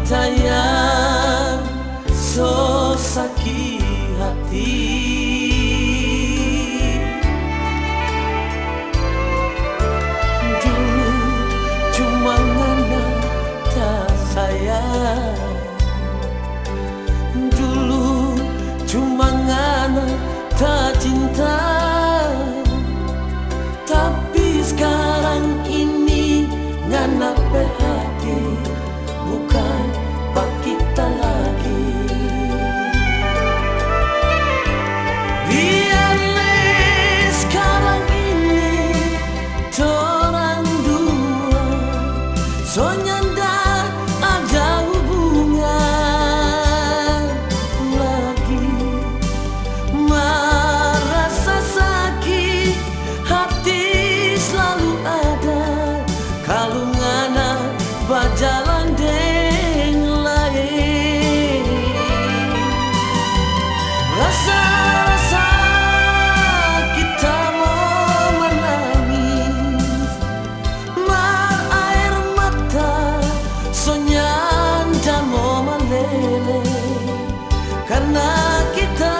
tayang so sakit hati. Dulu cuma ngana tak sayang, dulu cuma ngana tak cinta. Tapi sekarang ini ngana hati bukan pak kita lagi. Biarlah sekarang ini torang dua soalnya ndak ada hubungan lagi. Merasa sakit hati selalu ada kalau ngana berjalan dengan lain. Rasa-rasa kita mau menangis, air mata sonyan dan mau meleleh karena kita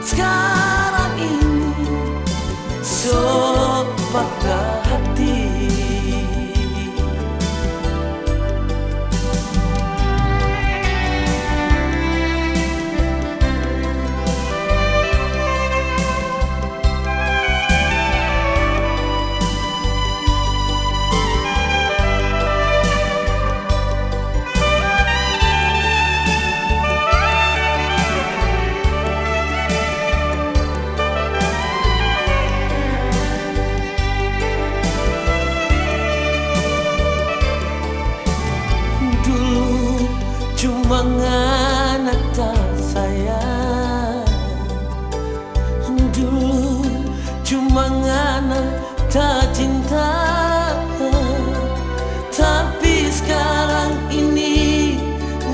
sekarang ini so patah hati. Cuma ngana tak sayang, dulu cuma ngana tak cinta. Tapi sekarang ini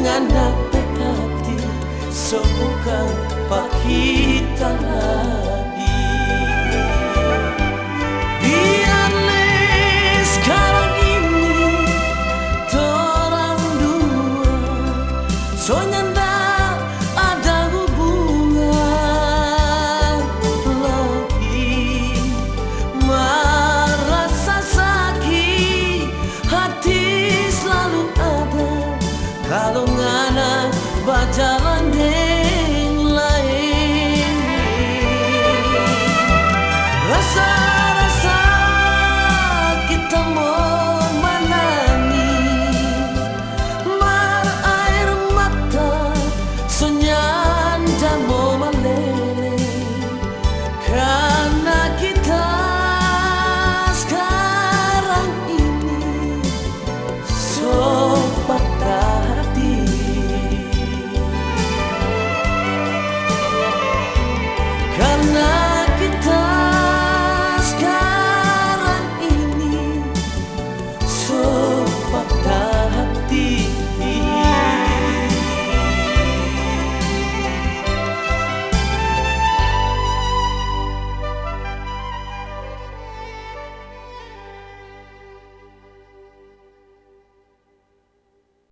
ngana hati so bukan pak kita lagi.